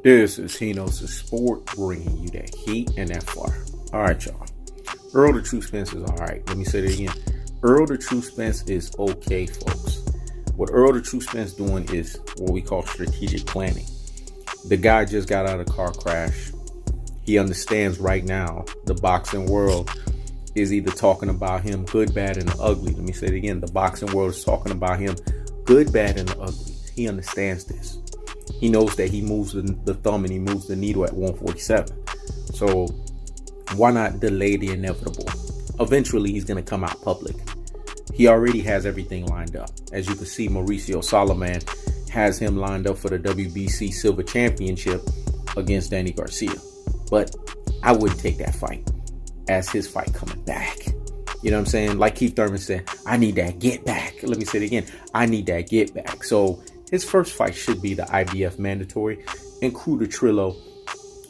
This is Hino's Sport, bringing you that heat and that fire. All right, y'all. Errol the True Spence is all right. Let me say that again. Errol the True Spence is okay, folks. What Errol the True Spence doing is what we call strategic planning. The guy just got out of a car crash. He understands right now the boxing world is either talking about him good, bad, and ugly. Let me say it again. The boxing world is talking about him good, bad, and ugly. He understands this. He knows that he moves the thumb and he moves the needle at 147. So why not delay the inevitable? Eventually, he's going to come out public. He already has everything lined up. As you can see, Mauricio Solomon has him lined up for the WBC Silver Championship against Danny Garcia. But I wouldn't take that fight as his fight coming back. You know what I'm saying? Like Keith Thurman said, I need that get back. Let me say it again. I need that get back. So his first fight should be the IBF mandatory and Kruder Trillo,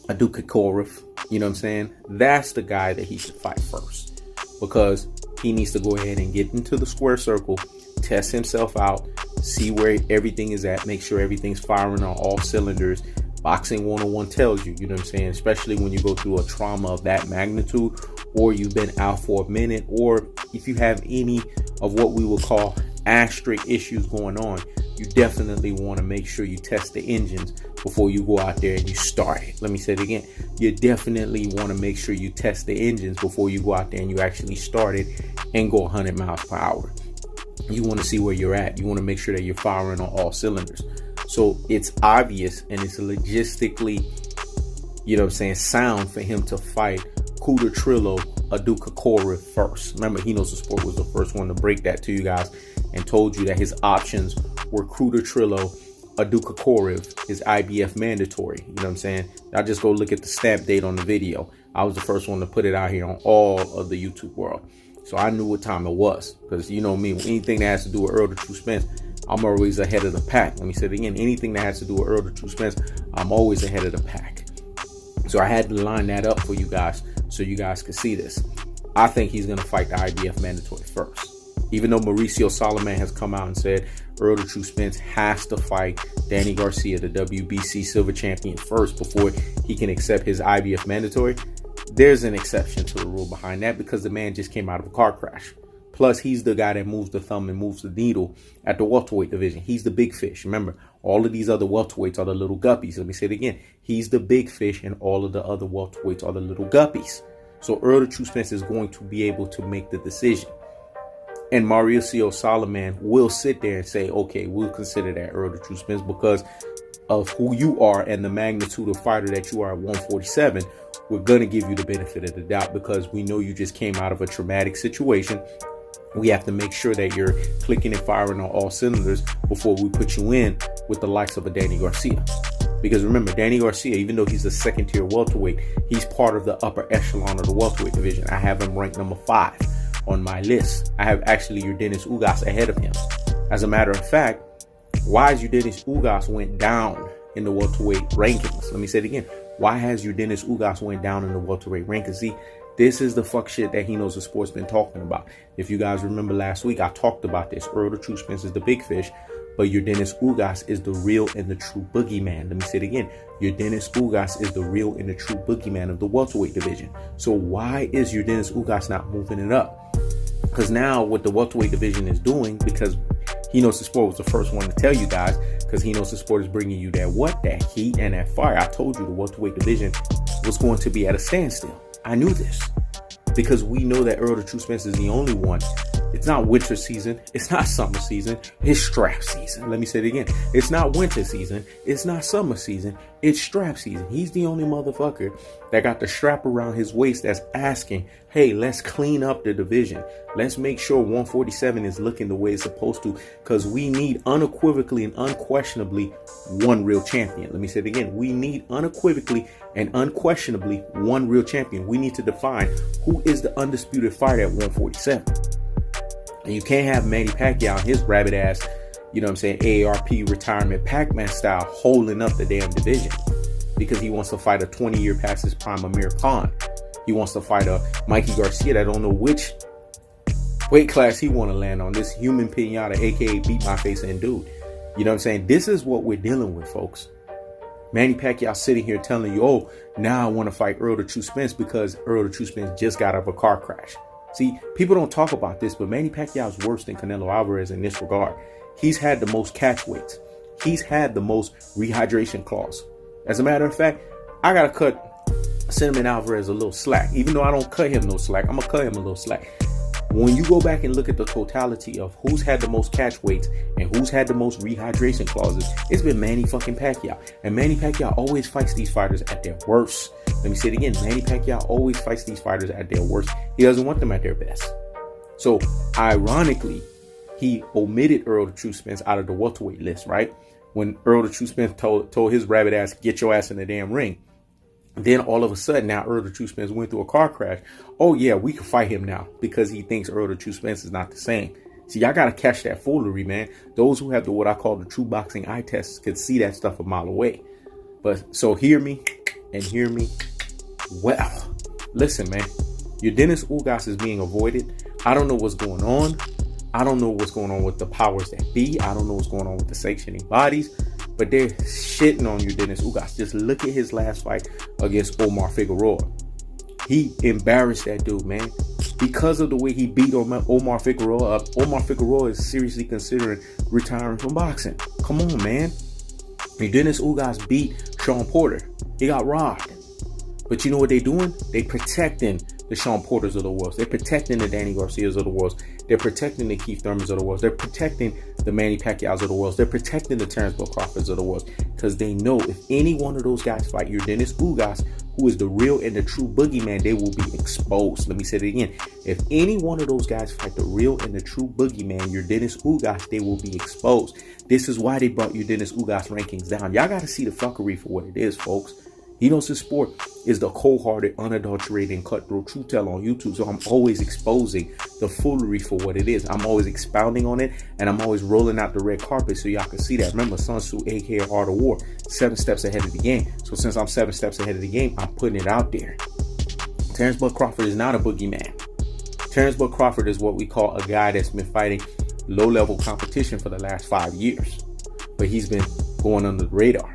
Adukakorov. You know what I'm saying? That's the guy that he should fight first, because he needs to go ahead and get into the square circle, test himself out, see where everything is at, make sure everything's firing on all cylinders. Boxing 101 tells you, you know what I'm saying? Especially when you go through a trauma of that magnitude, or you've been out for a minute, or if you have any of what we would call asterisk issues going on, you definitely want to make sure you test the engines before you go out there and you start it. Let me say it again. You definitely want to make sure you test the engines before you go out there and you actually start it and go 100 miles per hour. You want to see where you're at. You want to make sure that you're firing on all cylinders. So it's obvious and it's logistically, you know what I'm saying, sound for him to fight Kruder Trillo, Adukakorov first. Remember, He Knows the Sport was the first one to break that to you guys and told you that his options were Kruder Trillo, Adukakorov, his IBF mandatory. You know what I'm saying? I'll just go look at the stamp date on the video. I was the first one to put it out here on all of the YouTube world. So I knew what time it was, because you know me, anything that has to do with Errol the True Spence, I'm always ahead of the pack. Let me say it again. Anything that has to do with Errol the True Spence, I'm always ahead of the pack. So I had to line that up for you guys so you guys could see this. I think he's going to fight the IBF mandatory first. Even though Mauricio Solomon has come out and said Errol the True Spence has to fight Danny Garcia, the WBC Silver Champion, first before he can accept his IBF mandatory, there's an exception to the rule behind that, because the man just came out of a car crash. Plus, he's the guy that moves the thumb and moves the needle at the welterweight division. He's the big fish. Remember, all of these other welterweights are the little guppies. Let me say it again. He's the big fish, and all of the other welterweights are the little guppies. So Errol the True Spence is going to be able to make the decision. And Mauricio Solomon will sit there and say, okay, we'll consider that Errol the True Spence because of who you are and the magnitude of fighter that you are at 147. We're going to give you the benefit of the doubt because we know you just came out of a traumatic situation. We have to make sure that you're clicking and firing on all cylinders before we put you in with the likes of a Danny Garcia. Because remember, Danny Garcia, even though he's a second tier welterweight, he's part of the upper echelon of the welterweight division. I have him ranked number 5 on my list. I have actually Yordenis Ugas ahead of him. As a matter of fact, why is Yordenis Ugas went down in the welterweight rankings? Let me say it again. Why has Yordenis Ugas went down in the welterweight rankings? See, this is the fuck shit that He Knows the Sport's been talking about. If you guys remember last week, I talked about this. Errol the True Spence is the big fish, but Yordenis Ugas is the real and the true boogeyman. Let me say it again. Yordenis Ugas is the real and the true boogeyman of the welterweight division. So why is Yordenis Ugas not moving it up? Because now what the welterweight division is doing, because He Knows the Sport was the first one to tell you guys, because He Knows the Sport is bringing you that heat and that fire. I told you the welterweight division was going to be at a standstill. I knew this because we know that Errol the True Spence is the only one. It's not winter season. It's not summer season. It's strap season. Let me say it again. It's not winter season. It's not summer season. It's strap season. He's the only motherfucker that got the strap around his waist that's asking, hey, let's clean up the division. Let's make sure 147 is looking the way it's supposed to, because we need unequivocally and unquestionably one real champion. Let me say it again. We need unequivocally and unquestionably one real champion. We need to define who is the undisputed fighter at 147. And you can't have Manny Pacquiao, his rabbit ass, you know what I'm saying, AARP retirement Pac-Man style holding up the damn division because he wants to fight a 20-year past his prime Amir Khan. He wants to fight a Mikey Garcia that don't know which weight class he want to land on. This human pinata, aka beat my face and dude. You know what I'm saying? This is what we're dealing with, folks. Manny Pacquiao sitting here telling you, oh, now I want to fight Errol the True Spence because Errol the True Spence just got out of a car crash. See, people don't talk about this, but Manny Pacquiao is worse than Canelo Alvarez in this regard. He's had the most catch weights. He's had the most rehydration clause. As a matter of fact, I got to cut Cinnamon Alvarez a little slack. Even though I don't cut him no slack, I'm going to cut him a little slack. When you go back and look at the totality of who's had the most catch weights and who's had the most rehydration clauses, it's been Manny fucking Pacquiao. And Manny Pacquiao always fights these fighters at their worst. Let me say it again. Manny Pacquiao always fights these fighters at their worst. He doesn't want them at their best. So, ironically, he omitted Errol the True Spence out of the welterweight list, right? When Errol the True Spence told his rabbit ass, get your ass in the damn ring. Then all of a sudden, now Errol the True Spence went through a car crash. Oh yeah, we can fight him now because he thinks Errol the True Spence is not the same. See, y'all gotta catch that foolery, man. Those who have the what I call the true boxing eye test could see that stuff a mile away. But so hear me and hear me well. Listen, man, your Dennis Ugas is being avoided. I don't know what's going on. I don't know what's going on with the powers that be. I don't know what's going on with the sanctioning bodies. But they're shitting on you, Dennis Ugas. Just look at his last fight against Omar Figueroa. He embarrassed that dude, man. Because of the way he beat Omar Figueroa up, Omar Figueroa is seriously considering retiring from boxing. Come on, man. Dennis Ugas beat Shawn Porter. He got robbed. But you know what they're doing? They protecting the Shawn Porters of the world. They're protecting the Danny Garcias of the world. They're protecting the Keith Thurmans of the world. They're protecting the Manny Pacquiaos of the world. They're protecting the Terence Crawfords of the world. Because they know if any one of those guys fight your Dennis Ugas, who is the real and the true boogeyman, they will be exposed. Let me say it again. If any one of those guys fight the real and the true boogeyman, your Dennis Ugas, they will be exposed. This is why they brought your Dennis Ugas rankings down. Y'all got to see the fuckery for what it is, folks. He Knows His Sport is the cold-hearted, unadulterated, and cutthroat truth teller on YouTube. So I'm always exposing the foolery for what it is. I'm always expounding on it, and I'm always rolling out the red carpet so y'all can see that. Remember, Sun Tzu, aka Art of War, 7 steps ahead of the game. So since I'm 7 steps ahead of the game, I'm putting it out there. Terence Crawford is not a boogeyman. Terence Crawford is what we call a guy that's been fighting low-level competition for the last 5 years. But he's been going under the radar.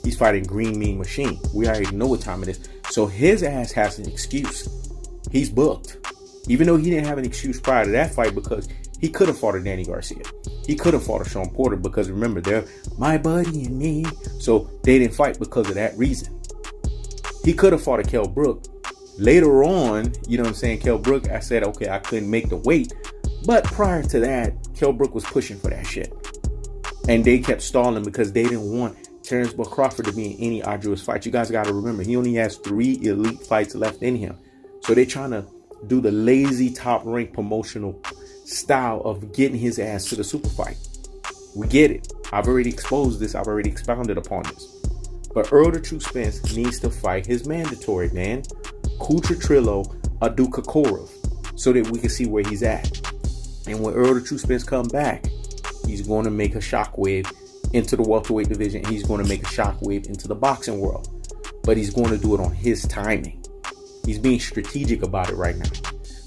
He's fighting Green Mean Machine. We already know what time it is. So his ass has an excuse. He's booked. Even though he didn't have an excuse prior to that fight because he could have fought a Danny Garcia. He could have fought a Shawn Porter because remember, they're my buddy and me. So they didn't fight because of that reason. He could have fought a Kell Brook. Later on, you know what I'm saying, Kell Brook, I said, okay, I couldn't make the weight. But prior to that, Kell Brook was pushing for that shit. And they kept stalling because they didn't want Terence Crawford to be in any arduous fight. You guys got to remember, he only has 3 elite fights left in him. So they're trying to do the lazy top rank promotional style of getting his ass to the super fight. We get it. I've already exposed this. I've already expounded upon this. But Errol the True Spence needs to fight his mandatory, man. Kuchatrillo Adukakorov, so that we can see where he's at. And when Errol the True Spence come back, he's going to make a shockwave into the welterweight division. He's going to make a shockwave into the boxing world. But he's going to do it on his timing. He's being strategic about it right now.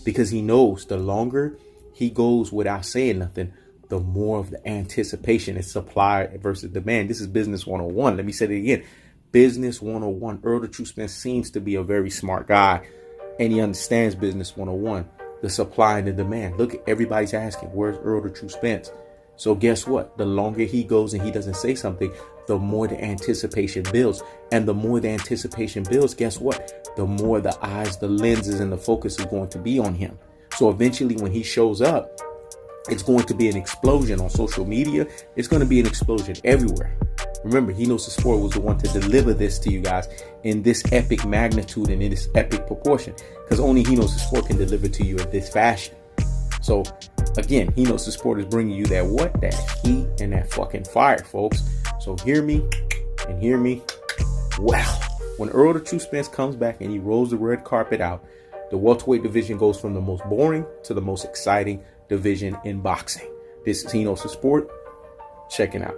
Because he knows the longer he goes without saying nothing, the more of the anticipation is supply versus demand. This is business 101. Let me say it again. Business 101. Errol the True Spence seems to be a very smart guy. And he understands business 101. The supply and the demand. Look, everybody's asking, where's Errol the True Spence? So guess what? The longer he goes and he doesn't say something, the more the anticipation builds. And the more the anticipation builds, guess what? The more the eyes, the lenses, and the focus is going to be on him. So eventually when he shows up, it's going to be an explosion on social media. It's going to be an explosion everywhere. Remember, He Knows His Sport was the one to deliver this to you guys in this epic magnitude and in this epic proportion. Because only He Knows His Sport can deliver to you in this fashion. So again, He Knows His Sport is bringing you that what? That heat and that fucking fire, folks. So hear me and hear me well. When Errol the True Spence comes back and he rolls the red carpet out, the welterweight division goes from the most boring to the most exciting division in boxing. This is He Knows His Sport. Check it out.